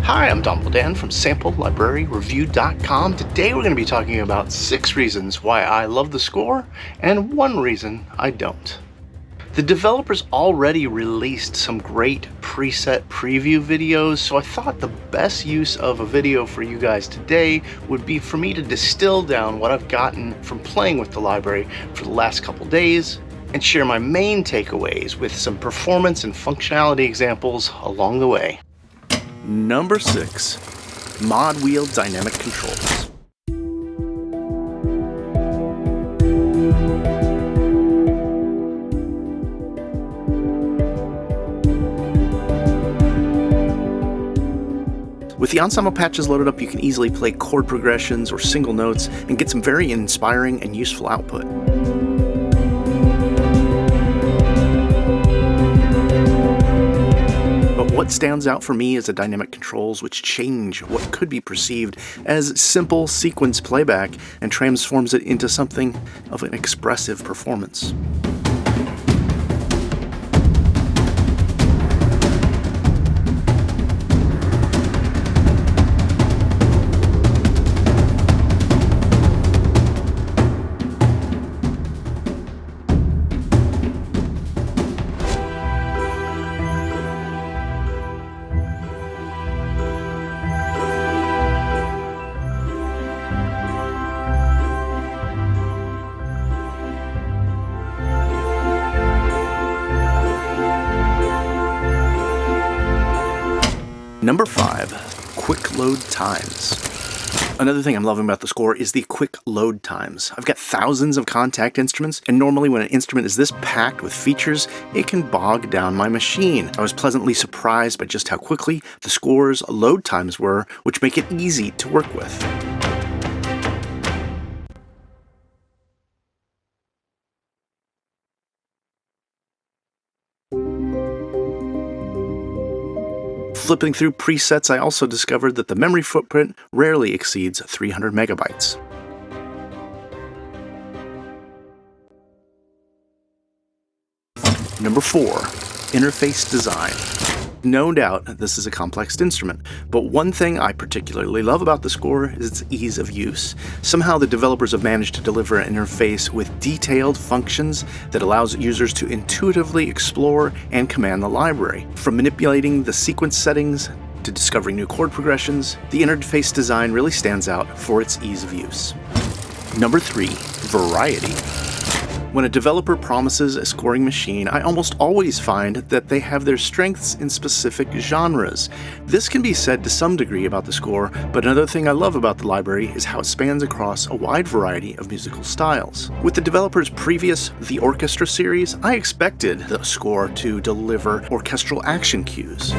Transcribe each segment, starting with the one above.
Hi, I'm Don Dan from SampleLibraryReview.com. Today we're going to be talking about 6 reasons why I love the score and 1 reason I don't. The developers already released some great preset preview videos, so I thought the best use of a video for you guys today would be for me to distill down what I've gotten from playing with the library for the last couple days and share my main takeaways with some performance and functionality examples along the way. Number 6. Mod Wheel Dynamic Controls. With the Ensemble patches loaded up, you can easily play chord progressions or single notes and get some very inspiring and useful output. What stands out for me is the dynamic controls, which change what could be perceived as simple sequence playback and transforms it into something of an expressive performance. Number 5, quick load times. Another thing I'm loving about the score is the quick load times. I've got thousands of contact instruments, and normally when an instrument is this packed with features, it can bog down my machine. I was pleasantly surprised by just how quickly the score's load times were, which make it easy to work with. Flipping through presets, I also discovered that the memory footprint rarely exceeds 300 megabytes. Number 4, interface design. No doubt this is a complex instrument, but one thing I particularly love about the score is its ease of use. Somehow the developers have managed to deliver an interface with detailed functions that allows users to intuitively explore and command the library. From manipulating the sequence settings to discovering new chord progressions, the interface design really stands out for its ease of use. Number 3, variety. When a developer promises a scoring machine, I almost always find that they have their strengths in specific genres. This can be said to some degree about the score, but another thing I love about the library is how it spans across a wide variety of musical styles. With the developer's previous The Orchestra series, I expected the score to deliver orchestral action cues.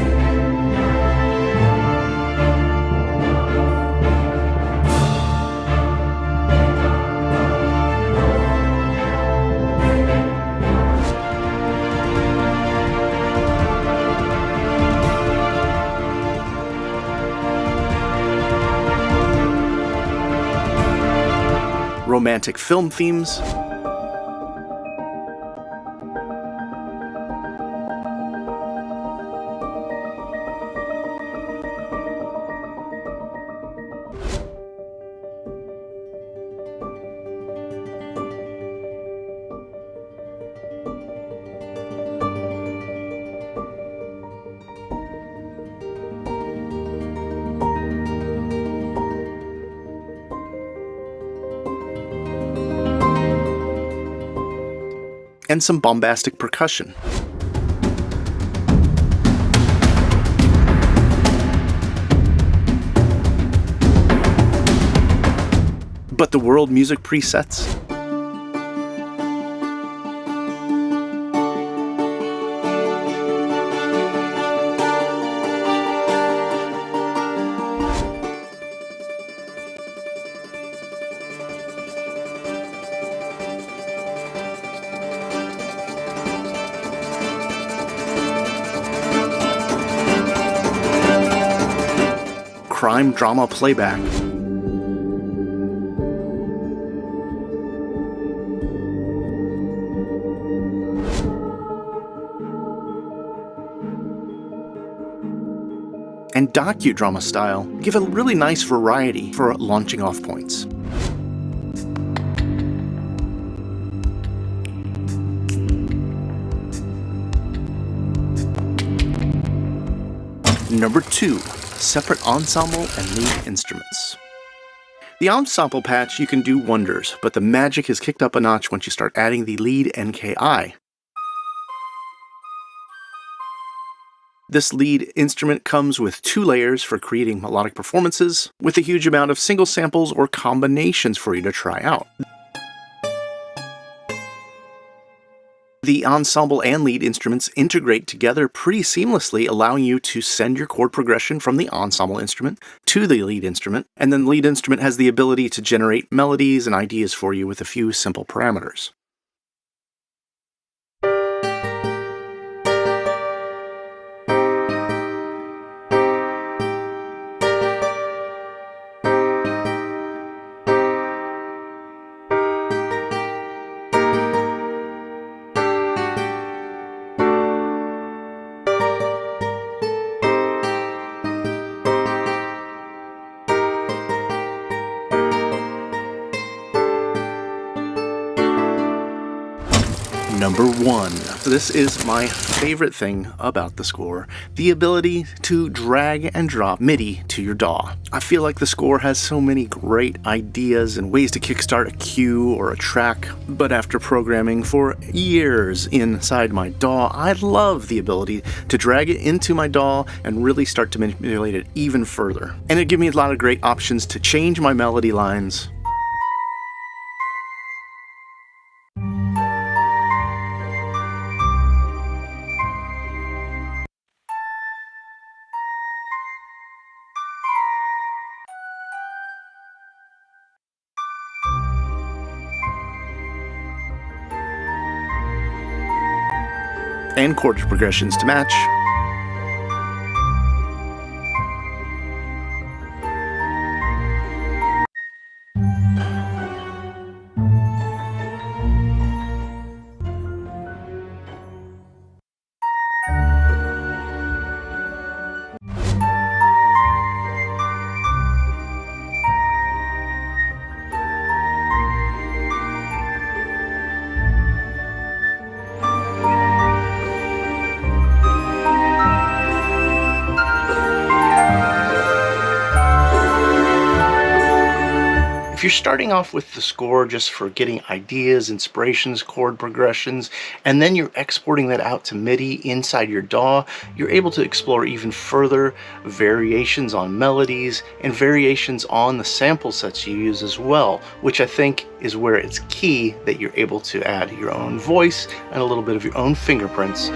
Romantic film themes, and some bombastic percussion. But the world music presets? crime drama playback. and docudrama style give a really nice variety for launching off points. Number 2. Separate ensemble and lead instruments. The ensemble patch you can do wonders, but the magic is kicked up a notch once you start adding the lead NKI. This lead instrument comes with 2 layers for creating melodic performances, with a huge amount of single samples or combinations for you to try out. The ensemble and lead instruments integrate together pretty seamlessly, allowing you to send your chord progression from the ensemble instrument to the lead instrument, and then the lead instrument has the ability to generate melodies and ideas for you with a few simple parameters. Number 1. This is my favorite thing about the score, the ability to drag and drop MIDI to your DAW. I feel like the score has so many great ideas and ways to kickstart a cue or a track, but after programming for years inside my DAW, I love the ability to drag it into my DAW and really start to manipulate it even further. And it gives me a lot of great options to change my melody lines, and chord progressions to match. If you're starting off with the score just for getting ideas, inspirations, chord progressions, and then you're exporting that out to MIDI inside your DAW, you're able to explore even further variations on melodies and variations on the sample sets you use as well, which I think is where it's key that you're able to add your own voice and a little bit of your own fingerprints.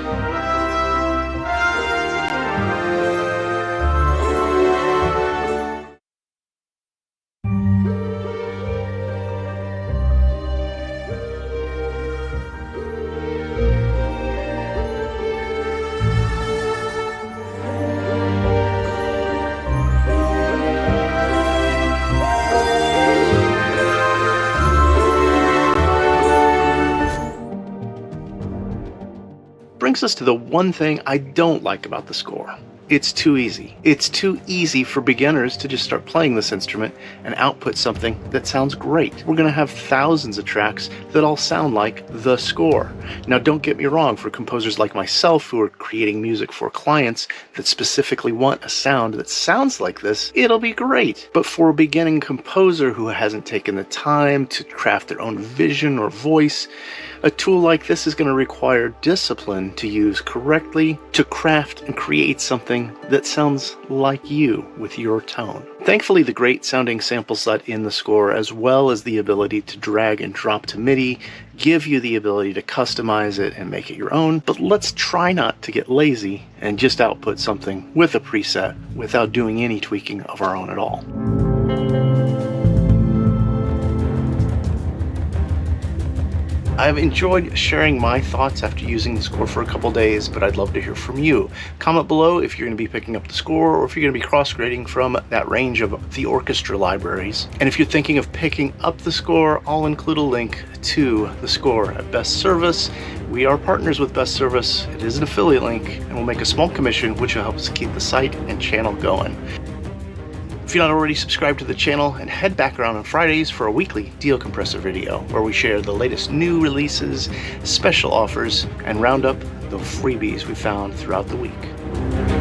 Brings us to the one thing I don't like about the score. It's too easy. It's too easy for beginners to just start playing this instrument and output something that sounds great. We're going to have thousands of tracks that all sound like the score. Now, don't get me wrong, for composers like myself who are creating music for clients that specifically want a sound that sounds like this, it'll be great. But for a beginning composer who hasn't taken the time to craft their own vision or voice, a tool like this is going to require discipline to use correctly to craft and create something that sounds like you with your tone. Thankfully, the great sounding sample set in the score, as well as the ability to drag and drop to MIDI, give you the ability to customize it and make it your own. But let's try not to get lazy and just output something with a preset without doing any tweaking of our own at all. I've enjoyed sharing my thoughts after using the score for a couple days, but I'd love to hear from you. Comment below if you're going to be picking up the score or if you're going to be cross-grading from that range of the Orchestra libraries. And if you're thinking of picking up the score, I'll include a link to the score at Best Service. We are partners with Best Service. It is an affiliate link, and we'll make a small commission, which will help us keep the site and channel going. If you're not already subscribed to the channel, and head back around on Fridays for a weekly Deal Compressor video where we share the latest new releases, special offers, and round up the freebies we found throughout the week.